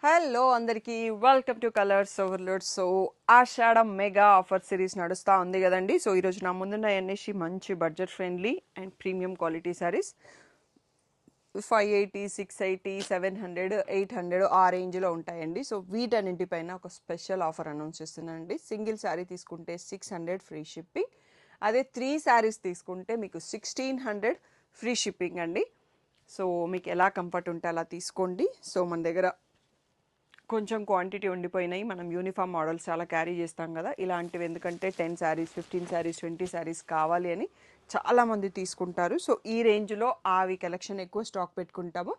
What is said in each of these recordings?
Hello అందరికీ welcome to colours overload. So Ashadha mega offer series నడుస్తూ ఉంది కదండి. సో ఈరోజు నా ముందున్న ఎన్ఎస్సి మంచి budget friendly and premium quality saris 580, 680, 700, 800 ఆ రేంజ్లో ఉంటాయండి. సో వీటన్నింటిపైన ఒక స్పెషల్ ఆఫర్ అనౌన్స్ చేస్తున్నానండి. సింగిల్ శారీ తీసుకుంటే 600 ఫ్రీ షిప్పింగ్, అదే 3 శారీస్ తీసుకుంటే మీకు 1600 ఫ్రీ షిప్పింగ్ అండి. సో మీకు ఎలా కంఫర్ట్ ఉంటే అలా తీసుకోండి. సో మన దగ్గర కొంచెం క్వాంటిటీ ఉండిపోయినాయి. మనం యూనిఫామ్ మోడల్స్ చాలా క్యారీ చేస్తాం కదా, ఇలాంటివి ఎందుకంటే 10 శారీస్, 15 శారీస్, 20 శారీస్ కావాలి అని చాలామంది తీసుకుంటారు. సో ఈ రేంజ్లో అవి కలెక్షన్ ఎక్కువ స్టాక్ పెట్టుకుంటాము.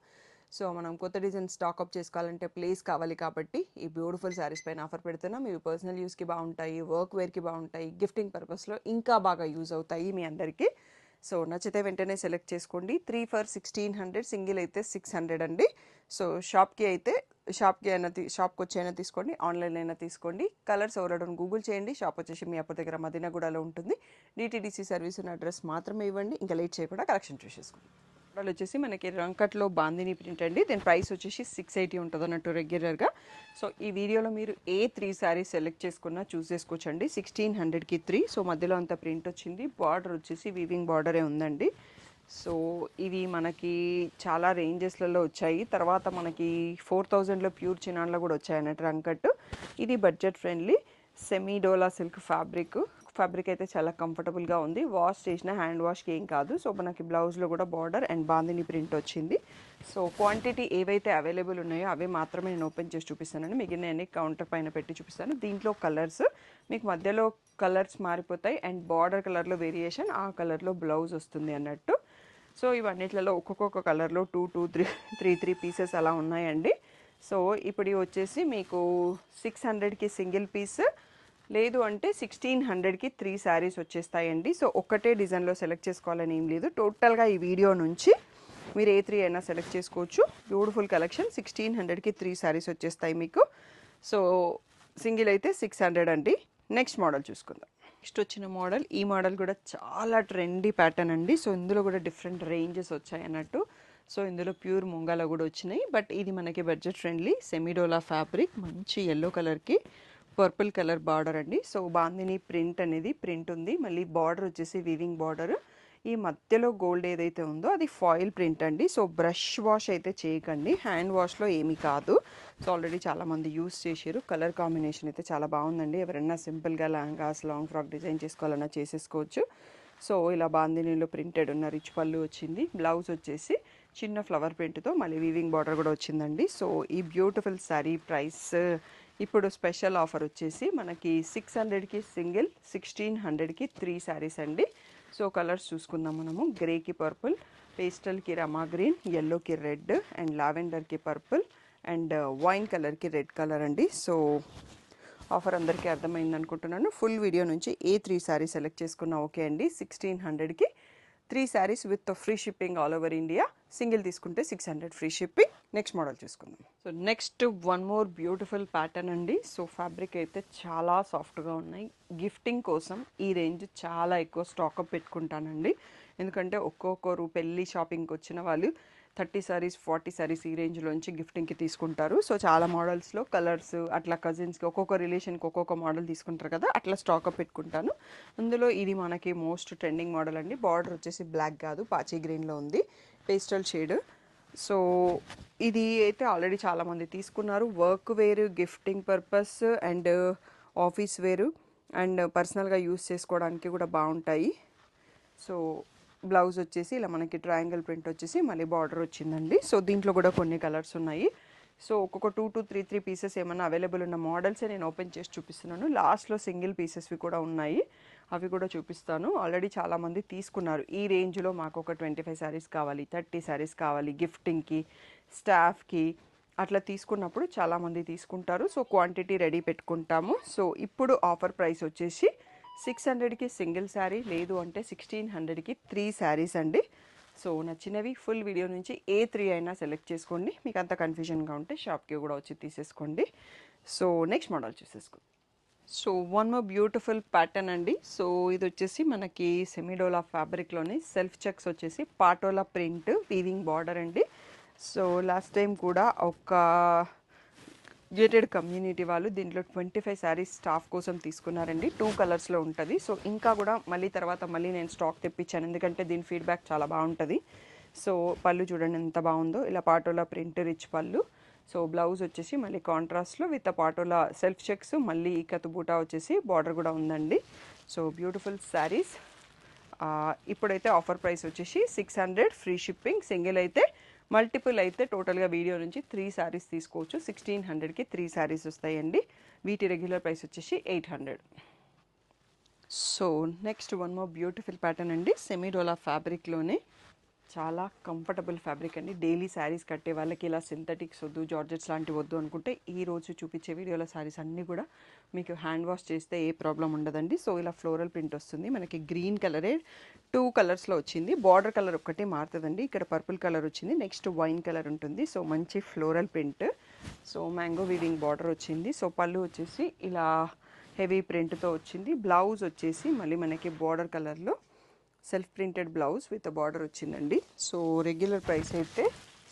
సో మనం కొత్త డిజైన్ స్టాక్అప్ చేసుకోవాలంటే ప్లేస్ కావాలి కాబట్టి ఈ బ్యూటిఫుల్ శారీస్ పైన ఆఫర్ పెడుతున్నాం. ఇవి పర్సనల్ యూస్కి బాగుంటాయి, వర్క్ వేర్కి బాగుంటాయి, గిఫ్టింగ్ పర్పస్లో ఇంకా బాగా యూజ్ అవుతాయి మీ అందరికీ. సో నచ్చితే వెంటనే సెలెక్ట్ చేసుకోండి. 3 for 1600, సింగిల్ అయితే 600 అండి. సో షాప్కి షాప్కి వచ్చి అయినా తీసుకోండి, ఆన్లైన్ అయినా తీసుకోండి. కలర్స్ ఎవరడం గూగుల్ చేయండి. షాప్ వచ్చేసి మీ అప్పటి దగ్గర మదీనాగూడలో ఉంటుంది. డిటీడీసీ సర్వీస్ ఉన్న అడ్రస్ మాత్రమే ఇవ్వండి. ఇంకా లేట్ చేయకుండా కలెక్షన్ చూసేసుకోండి. మోడల్ వచ్చేసి మనకి రంకట్లో బాందిని ప్రింట్ అండి. దీని ప్రైస్ వచ్చేసి 680 ఉంటుంది అన్నట్టు రెగ్యులర్గా. సో ఈ వీడియోలో మీరు ఏ 3 శారీస్ సెలెక్ట్ చేసుకున్నా చూస్ చేసుకోవచ్చండి. 1600కి 3. సో మధ్యలో అంత ప్రింట్ వచ్చింది. బార్డర్ వచ్చేసి వీవింగ్ బార్డరే ఉందండి. సో ఇవి మనకి చాలా రేంజెస్లలో వచ్చాయి. తర్వాత మనకి 4000లో ప్యూర్ చినాన్లో కూడా వచ్చాయి అన్నట్టు రంకట్. ఇది బడ్జెట్ ఫ్రెండ్లీ సెమీ డోలా సిల్క్ ఫ్యాబ్రిక్ అయితే చాలా కంఫర్టబుల్గా ఉంది. వాష్ చేసిన హ్యాండ్ వాష్కి ఏం కాదు. సో మనకి బ్లౌజ్లో కూడా బార్డర్ అండ్ బాందిని ప్రింట్ వచ్చింది. సో క్వాంటిటీ ఏవైతే అవైలబుల్ ఉన్నాయో అవే మాత్రమే నేను ఓపెన్ చేసి చూపిస్తానండి. మిగిలిన అన్ని కౌంటర్ పైన పెట్టి చూపిస్తాను. దీంట్లో కలర్స్ మీకు మధ్యలో కలర్స్ మారిపోతాయి అండ్ బార్డర్ కలర్లో వేరియేషన్, ఆ కలర్లో బ్లౌజ్ వస్తుంది అన్నట్టు. సో ఇవన్నిట్లలో ఒక్కొక్క కలర్లో 2, 2, 3 పీసెస్ అలా ఉన్నాయండి. సో ఇప్పుడు ఇవి వచ్చేసి మీకు 600కి సింగిల్ పీస్, లేదు అంటే 1600కి 3 శారీస్ వచ్చేస్తాయండి. సో ఒక్కటే డిజైన్లో సెలెక్ట్ చేసుకోవాలని ఏం లేదు. టోటల్గా ఈ వీడియో నుంచి మీరు ఏ 3 అయినా సెలెక్ట్ చేసుకోవచ్చు. Beautiful collection. 1600కి 3 శారీస్ వచ్చేస్తాయి మీకు. సో సింగిల్ అయితే 600 అండి. నెక్స్ట్ మోడల్ చూసుకుందాం. నెక్స్ట్ వచ్చిన మోడల్, ఈ మోడల్ కూడా చాలా ట్రెండీ ప్యాటర్న్ అండి. సో ఇందులో కూడా డిఫరెంట్ రేంజెస్ వచ్చాయి అన్నట్టు. సో ఇందులో ప్యూర్ ముంగాల కూడా వచ్చినాయి. బట్ ఇది మనకి బడ్జెట్ ఫ్రెండ్లీ సెమీడోలా ఫ్యాబ్రిక్, మంచి ఎల్లో కలర్కి పర్పుల్ కలర్ బార్డర్ అండి. సో బాందిని ప్రింట్ ఉంది. మళ్ళీ బార్డర్ వచ్చేసి వీవింగ్ బార్డర్. ఈ మధ్యలో గోల్డ్ ఏదైతే ఉందో అది ఫాయిల్ ప్రింట్ అండి. సో బ్రష్ వాష్ అయితే చేయకండి, హ్యాండ్ వాష్లో ఏమీ కాదు. సో ఆల్రెడీ చాలామంది యూస్ చేశారు. కలర్ కాంబినేషన్ అయితే చాలా బాగుందండి. ఎవరైనా సింపుల్గా లెహంగాస్, లాంగ్ ఫ్రాక్ డిజైన్ చేసుకోవాలన్నా చేసేసుకోవచ్చు. సో ఇలా బాందినీలో ప్రింటెడ్ ఉన్న రిచ్ పళ్ళు వచ్చింది. బ్లౌజ్ వచ్చేసి చిన్న ఫ్లవర్ ప్రింట్తో మళ్ళీ వీవింగ్ బార్డర్ కూడా వచ్చిందండి. సో ఈ బ్యూటిఫుల్ శారీ ప్రైస్ ఇప్పుడు స్పెషల్ ఆఫర్ వచ్చేసి మనకి 600కి సింగిల్, 1600కి 3 శారీస్ అండి. సో కలర్స్ చూసుకుందాం మనము. గ్రేకి పర్పుల్, పేస్టల్కి రమా గ్రీన్, ఎల్లోకి రెడ్ అండ్ లావెండర్కి పర్పుల్ అండ్ వైన్ కలర్కి రెడ్ కలర్ అండి. సో ఆఫర్ అందరికీ అర్థమైంది అనుకుంటున్నాను. ఫుల్ వీడియో నుంచి ఏ 3 శారీస్ సెలెక్ట్ చేసుకున్నా ఓకే అండి. 1600కి 3 saris with free shipping all over India. Single తీసుకుంటే 600 ఫ్రీ షిప్పింగ్. నెక్స్ట్ మోడల్ చూసుకుందాం. So next one more beautiful pattern అండి. సో ఫ్యాబ్రిక్ అయితే చాలా సాఫ్ట్గా ఉన్నాయి. గిఫ్టింగ్ కోసం ఈ రేంజ్ చాలా ఎక్కువ స్టాకప్ పెట్టుకుంటానండి. ఎందుకంటే ఒక్కొక్కరు పెళ్ళి షాపింగ్కి వచ్చిన వాళ్ళు 30 శారీస్, 40 శారీస్ ఈ రేంజ్లోంచి గిఫ్టింగ్కి తీసుకుంటారు. సో చాలా మోడల్స్లో కలర్స్ అట్లా కజిన్స్కి ఒక్కొక్క రిలేషన్కి ఒక్కొక్క మోడల్ తీసుకుంటారు కదా, అట్లా స్టాకప్ పెట్టుకుంటాను. అందులో ఇది మనకి మోస్ట్ ట్రెండింగ్ మోడల్ అండి. బార్డర్ వచ్చేసి బ్లాక్ కాదు, పాచీ గ్రీన్లో ఉంది, పేస్టల్ షేడ్. సో ఇది అయితే ఆల్రెడీ చాలామంది తీసుకున్నారు. వర్క్ వేరు, గిఫ్టింగ్ పర్పస్ అండ్ ఆఫీస్ వేరు అండ్ పర్సనల్గా యూస్ చేసుకోవడానికి కూడా బాగుంటాయి. సో బ్లౌజ్ వచ్చేసి ఇలా మనకి ట్రయాంగిల్ ప్రింట్ వచ్చేసి మళ్ళీ బార్డర్ వచ్చిందండి. సో దీంట్లో కూడా కొన్ని కలర్స్ ఉన్నాయి. సో ఒక్కొక్క 2 to 3 పీసెస్ ఏమన్నా అవైలబుల్ ఉన్న మోడల్సే నేను ఓపెన్ చేసి చూపిస్తున్నాను. లాస్ట్లో సింగిల్ పీసెస్వి కూడా ఉన్నాయి, అవి కూడా చూపిస్తాను. ఆల్రెడీ చాలామంది తీసుకున్నారు. ఈ రేంజ్లో మాకు ఒక 25 శారీస్ కావాలి, 30 శారీస్ కావాలి, గిఫ్టింగ్కి, స్టాఫ్కి అట్లా తీసుకున్నప్పుడు చాలామంది తీసుకుంటారు. సో క్వాంటిటీ రెడీ పెట్టుకుంటాము. సో ఇప్పుడు ఆఫర్ ప్రైస్ వచ్చేసి 600కి సింగిల్ శారీ, లేదు అంటే 1600కి 3 శారీస్ అండి. సో నచ్చినవి ఫుల్ వీడియో నుంచి ఏ 3 అయినా సెలెక్ట్ చేసుకోండి. మీకు అంత కన్ఫ్యూజన్గా ఉంటే షాప్కి కూడా వచ్చి తీసేసుకోండి. సో నెక్స్ట్ మోడల్ చూసేసుకోండి. So one more beautiful pattern అండి. సో ఇది వచ్చేసి మనకి సెమీడోలా ఫ్యాబ్రిక్లోని సెల్ఫ్ చెక్స్ వచ్చేసి పాటోలా ప్రింట్ వీవింగ్ బార్డర్ అండి. సో లాస్ట్ టైం కూడా ఒక గేటెడ్ కమ్యూనిటీ వాళ్ళు దీంట్లో 25 శారీస్ స్టాఫ్ కోసం తీసుకున్నారండి. 2 కలర్స్లో ఉంటుంది. సో ఇంకా కూడా మళ్ళీ నేను స్టాక్ తెప్పించాను, ఎందుకంటే దీని ఫీడ్బ్యాక్ చాలా బాగుంటుంది. సో పళ్ళు చూడండి ఎంత బాగుందో, ఇలా పాటోలా ప్రింట్ రిచ్ పళ్ళు. సో బ్లౌజ్ వచ్చేసి మళ్ళీ కాంట్రాస్ట్లో విత్ పాటోలా సెల్ఫ్ చెక్స్, మళ్ళీ ఇక్కత్ బూటా వచ్చేసి బార్డర్ కూడా ఉందండి. So beautiful saris. ఇప్పుడైతే ఆఫర్ ప్రైస్ వచ్చేసి 600 ఫ్రీ షిప్పింగ్. సింగిల్ అయితే, మల్టిపుల్ అయితే టోటల్గా వీడియో నుంచి 3 శారీస్ తీసుకోవచ్చు. 1600కి 3 శారీస్ వస్తాయండి. వీటి రెగ్యులర్ ప్రైస్ వచ్చేసి 800. So next one more beautiful pattern అండి. సెమీడోలా ఫ్యాబ్రిక్లోనే చాలా కంఫర్టబుల్ ఫ్యాబ్రిక్ అండి. డైలీ శారీస్ కట్టే వాళ్ళకి ఇలా సింథటిక్స్ వద్దు, జార్జెట్స్ లాంటివి వద్దు అనుకుంటే ఈ రోజు చూపించే వీడియోలో శారీస్ అన్నీ కూడా మీకు హ్యాండ్ వాష్ చేస్తే ఏ ప్రాబ్లం ఉండదండి. సో ఇలా ఫ్లోరల్ ప్రింట్ వస్తుంది మనకి. గ్రీన్ కలరే 2 కలర్స్లో వచ్చింది. బార్డర్ కలర్ ఒక్కటే మారుతుందండి. ఇక్కడ పర్పుల్ కలర్ వచ్చింది, నెక్స్ట్ వైన్ కలర్ ఉంటుంది. సో మంచి floral print. So mango weaving border వచ్చింది. సో పళ్ళు వచ్చేసి ఇలా హెవీ ప్రింట్తో వచ్చింది. బ్లౌజ్ వచ్చేసి మళ్ళీ మనకి బార్డర్ కలర్లో self printed blouse with border వచ్చిందండి. సో రెగ్యులర్ ప్రైస్ అయితే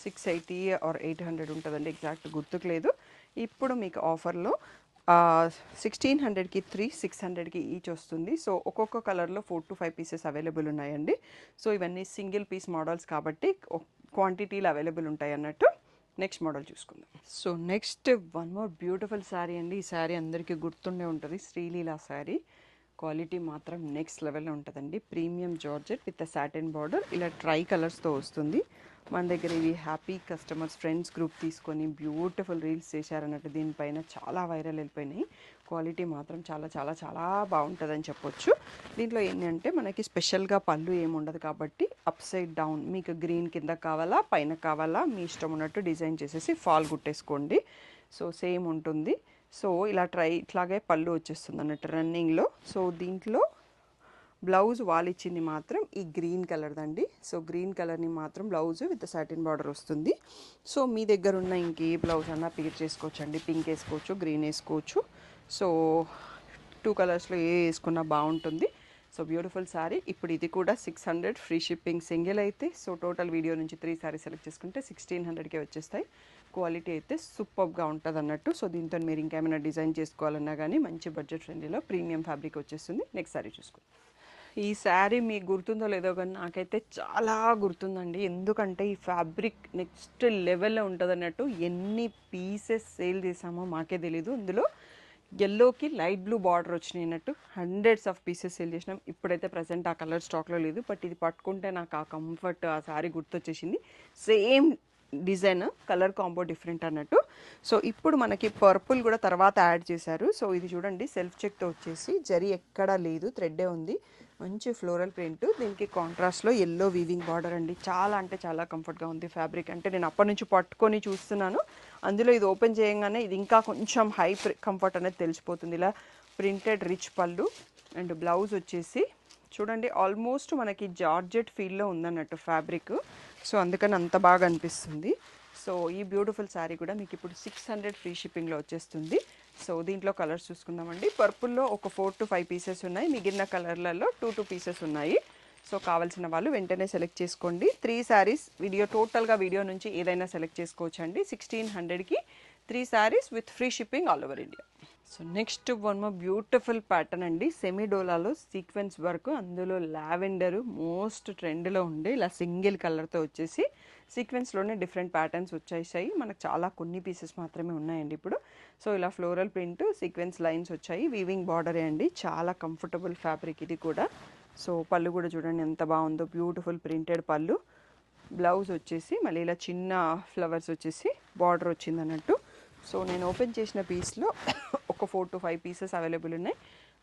680 ఆర్ 800 ఉంటుందండి, ఎగ్జాక్ట్ గుర్తుకులేదు. ఇప్పుడు మీకు ఆఫర్లో 1600కి 3, 600కి ఈచ్ వస్తుంది. సో ఒక్కొక్క కలర్లో 4 to 5 పీసెస్ అవైలబుల్ ఉన్నాయండి. సో ఇవన్నీ సింగిల్ పీస్ మోడల్స్ కాబట్టి క్వాంటిటీలు అవైలబుల్ ఉంటాయి అన్నట్టు. నెక్స్ట్ మోడల్ చూసుకుందాం. So next one more beautiful sari అండి. ఈ శారీ అందరికీ గుర్తుండే ఉంటుంది, శ్రీలీలా శారీ. క్వాలిటీ మాత్రం నెక్స్ట్ లెవెల్లో ఉంటుందండి. Premium georgette with satin border, ఇలా ట్రై కలర్స్తో వస్తుంది. మన దగ్గర ఇవి హ్యాపీ కస్టమర్స్ ఫ్రెండ్స్ గ్రూప్ తీసుకొని బ్యూటిఫుల్ రీల్స్ చేశారన్నట్టు దీనిపైన చాలా వైరల్ వెళ్ళిపోయినాయి. క్వాలిటీ మాత్రం చాలా చాలా చాలా బాగుంటుందని చెప్పొచ్చు. దీంట్లో ఏంటంటే మనకి స్పెషల్గా పళ్ళు ఏముండదు కాబట్టి అప్ సైడ్ డౌన్, మీకు గ్రీన్ కింద కావాలా పైన కావాలా మీ ఇష్టం ఉన్నట్టు డిజైన్ చేసేసి ఫాల్ కుట్టేసుకోండి. సో సేమ్ ఉంటుంది. సో ఇలా ఇట్లాగే పళ్ళు వచ్చేస్తుంది అన్నట్టు రన్నింగ్లో. సో దీంట్లో బ్లౌజ్ వాళ్ళు ఇచ్చింది మాత్రం ఈ గ్రీన్ కలర్దండి. సో గ్రీన్ కలర్ని మాత్రం బ్లౌజ్ విత్ సాటిన్ బార్డర్ వస్తుంది. సో మీ దగ్గర ఉన్న ఇంకే బ్లౌజ్ అన్నా పేర్ చేసుకోవచ్చు అండి. పింక్ వేసుకోవచ్చు, గ్రీన్ వేసుకోవచ్చు. సో 2 కలర్స్లో ఏ వేసుకున్నా బాగుంటుంది. So beautiful sari. ఇప్పుడు ఇది కూడా 600 ఫ్రీ షిప్పింగ్ సింగిల్ అయితే. సో టోటల్ వీడియో నుంచి 3 శారీ సెలెక్ట్ చేసుకుంటే 1600కే వచ్చేస్తాయి. క్వాలిటీ అయితే సూపర్గా ఉంటుంది అన్నట్టు. సో దీంతో మీరు ఇంకేమైనా డిజైన్ చేసుకోవాలన్నా కానీ మంచి బడ్జెట్ ఫ్రెండ్లీలో ప్రీమియం ఫ్యాబ్రిక్ వచ్చేస్తుంది. నెక్స్ట్ శారీ చూసుకోండి. ఈ శారీ మీకు గుర్తుందో లేదో కానీ నాకైతే చాలా గుర్తుందండి. ఎందుకంటే ఈ ఫ్యాబ్రిక్ నెక్స్ట్ లెవెల్లో ఉంటుంది అన్నట్టు. ఎన్ని పీసెస్ సేల్ చేసామో మాకే తెలీదు. ఇందులో ఎల్లోకి లైట్ బ్లూ బార్డర్ వచ్చినాయి అన్నట్టు హండ్రెడ్స్ ఆఫ్ పీసెస్ సేల్ చేసినాం. ఇప్పుడైతే ప్రజెంట్ ఆ కలర్ స్టాక్లో లేదు, బట్ ఇది పట్టుకుంటే నాకు ఆ కంఫర్ట్, ఆ శారీ గుర్తొచ్చేసింది. Same design, colour combo different అన్నట్టు. సో ఇప్పుడు మనకి పర్పుల్ కూడా తర్వాత యాడ్ చేశారు. సో ఇది చూడండి సెల్ఫ్ చెక్తో వచ్చేసి జరీ ఎక్కడా లేదు, థ్రెడ్డే ఉంది. మంచి ఫ్లోరల్ ప్రింట్, దీనికి కాంట్రాస్ట్లో ఎల్లో వీవింగ్ బార్డర్ అండి. చాలా అంటే చాలా కంఫర్ట్గా ఉంది ఫ్యాబ్రిక్. అంటే నేను అప్పటి నుంచి పట్టుకొని చూస్తున్నాను, అందులో ఇది ఓపెన్ చేయగానే ఇది ఇంకా కొంచెం హై కంఫర్ట్ అనేది తెలిసిపోతుంది. ఇలా ప్రింటెడ్ రిచ్ పళ్ళు అండ్ బ్లౌజ్ వచ్చేసి చూడండి ఆల్మోస్ట్ మనకి జార్జెట్ ఫీల్లో ఉందన్నట్టు ఫ్యాబ్రిక్. సో అందుకని అంత బాగా అనిపిస్తుంది. సో ఈ బ్యూటిఫుల్ శారీ కూడా మీకు ఇప్పుడు 600 ఫ్రీ షిప్పింగ్లో వచ్చేస్తుంది. సో దీంట్లో కలర్స్ చూసుకుందామండి. పర్పుల్లో ఒక 4 to 5 పీసెస్ ఉన్నాయి, మిగిలిన కలర్లలో 2 to 2 పీసెస్ ఉన్నాయి. సో కావాల్సిన వాళ్ళు వెంటనే సెలెక్ట్ చేసుకోండి. 3 శారీస్ టోటల్గా వీడియో నుంచి ఏదైనా సెలెక్ట్ చేసుకోవచ్చు అండి. 1600కి 3 saris with free shipping all over India. So next one more beautiful pattern అండి. సెమీడోలాలో సీక్వెన్స్ వర్క్, అందులో లావెండర్ మోస్ట్ ట్రెండ్లో ఉండే ఇలా సింగిల్ కలర్తో వచ్చేసి సీక్వెన్స్లోనే డిఫరెంట్ ప్యాటర్న్స్ వచ్చేసాయి. మనకు చాలా కొన్ని పీసెస్ మాత్రమే ఉన్నాయండి ఇప్పుడు. సో ఇలా ఫ్లోరల్ ప్రింట్, సీక్వెన్స్ లైన్స్ వచ్చాయి, వీవింగ్ బార్డరే అండి. చాలా కంఫర్టబుల్ ఫ్యాబ్రిక్ ఇది కూడా. సో పళ్ళు కూడా చూడండి ఎంత బాగుందో, బ్యూటిఫుల్ ప్రింటెడ్ పళ్ళు. బ్లౌజ్ వచ్చేసి మళ్ళీ ఇలా చిన్న ఫ్లవర్స్ వచ్చేసి బార్డర్ వచ్చింది అన్నట్టు. సో నేను ఓపెన్ చేసిన పీస్లో ఒక 4 to 5 పీసెస్ అవైలబుల్ ఉన్నాయి.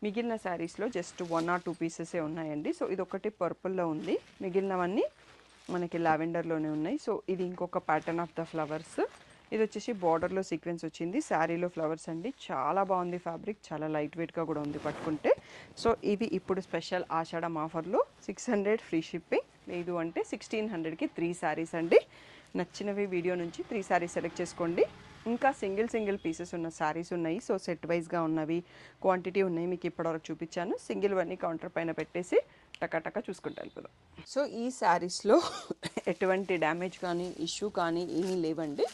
మిగిలిన శారీస్లో జస్ట్ 1 or 2 పీసెసే ఉన్నాయండి. సో ఇది ఒకటి పర్పుల్లో ఉంది, మిగిలినవన్నీ మనకి లావెండర్లోనే ఉన్నాయి. సో ఇది ఇంకొక ప్యాటర్న్ ఆఫ్ ద ఫ్లవర్స్. ఇది వచ్చేసి బార్డర్లో సీక్వెన్స్ వచ్చింది, శారీలో ఫ్లవర్స్ అండి. చాలా బాగుంది ఫ్యాబ్రిక్, చాలా లైట్ వెయిట్గా కూడా ఉంది పట్టుకుంటే. సో ఇవి ఇప్పుడు స్పెషల్ ఆషాఢం ఆఫర్లో 600 ఫ్రీ షిప్పింగ్, లేదు అంటే 1600కి 3 శారీస్ అండి. నచ్చినవి వీడియో నుంచి 3 శారీస్ సెలెక్ట్ చేసుకోండి. ఇంకా సింగిల్ పీసెస్ ఉన్న శారీస్ ఉన్నాయి. సో సెట్ వైజ్గా ఉన్నవి క్వాంటిటీ ఉన్నాయి, మీకు ఇప్పటివరకు చూపించాను. సింగిల్ వన్నీ కౌంటర్ పైన పెట్టేసి టకాటకా చూసుకుంటూ వెళ్ళిపోదాం. సో ఈ శారీస్లో ఎటువంటి డ్యామేజ్ కానీ ఇష్యూ కానీ ఏమీ లేవండి.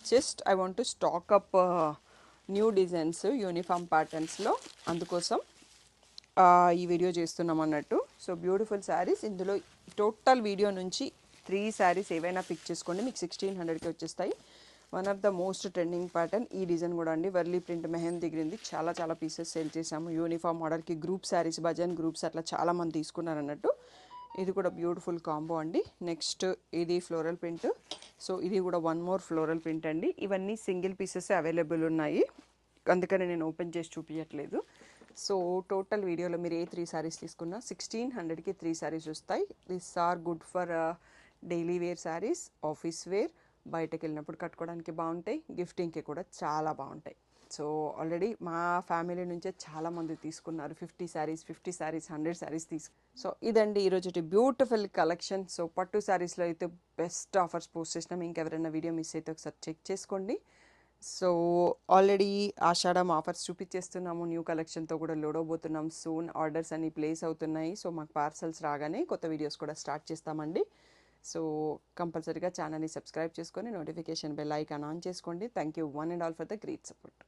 Just I want to stack up new designs uniform ప్యాటర్న్స్లో, అందుకోసం ఈ వీడియో చేస్తున్నాం అన్నట్టు. So beautiful saris. ఇందులో టోటల్ వీడియో నుంచి 3 శారీస్ ఏవైనా పిక్ చేసుకోండి, మీకు 1600కి వచ్చేస్తాయి. One of the most trending pattern ఈ డిజైన్ కూడా అండి. వర్లీ ప్రింట్ మెహందీ గ్రీన్ది చాలా పీసెస్ సేల్ చేసాము. యూనిఫామ్ మోడల్కి గ్రూప్ శారీస్, భజన్ గ్రూప్స్ అట్లా చాలామంది తీసుకున్నారు అన్నట్టు. ఇది కూడా బ్యూటిఫుల్ కాంబో అండి. నెక్స్ట్ ఇది ఫ్లోరల్ ప్రింట్. సో ఇది కూడా వన్ మోర్ ఫ్లోరల్ ప్రింట్ అండి. ఇవన్నీ సింగిల్ పీసెస్ అవైలబుల్ ఉన్నాయి, అందుకని నేను ఓపెన్ చేసి చూపించట్లేదు. సో టోటల్ వీడియోలో మీరు ఏ 3 శారీస్ తీసుకున్నా 1600కి 3 శారీస్ వస్తాయి. This are good for daily wear saris, office wear, బయటకు వెళ్ళినప్పుడు కట్టుకోవడానికి బాగుంటాయి, గిఫ్టింగ్కి కూడా చాలా బాగుంటాయి. సో ఆల్రెడీ మా ఫ్యామిలీ నుంచే చాలామంది తీసుకున్నారు 50 శారీస్, 100 శారీస్ సో ఇదండి ఈరోజు బ్యూటిఫుల్ కలెక్షన్. సో పట్టు శారీస్లో అయితే బెస్ట్ ఆఫర్స్ పోస్ట్ చేసినాం. ఇంకెవరైనా వీడియో మిస్ అయితే ఒకసారి చెక్ చేసుకోండి. సో ఆల్రెడీ ఆషాఢం ఆఫర్స్ చూపించేస్తున్నాము, న్యూ కలెక్షన్తో కూడా లోడ్ అవబోతున్నాం. సూన్ ఆర్డర్స్ అన్ని ప్లేస్ అవుతున్నాయి. సో మాకు పార్సల్స్ రాగానే కొత్త వీడియోస్ కూడా స్టార్ట్ చేస్తామండి. సో కంపల్సరీగా ఛానల్ని సబ్స్క్రైబ్ చేసుకొని నోటిఫికేషన్ బెల్ ఐకాన్ ఆన్ చేసుకోండి. Thank you one and all for the great support.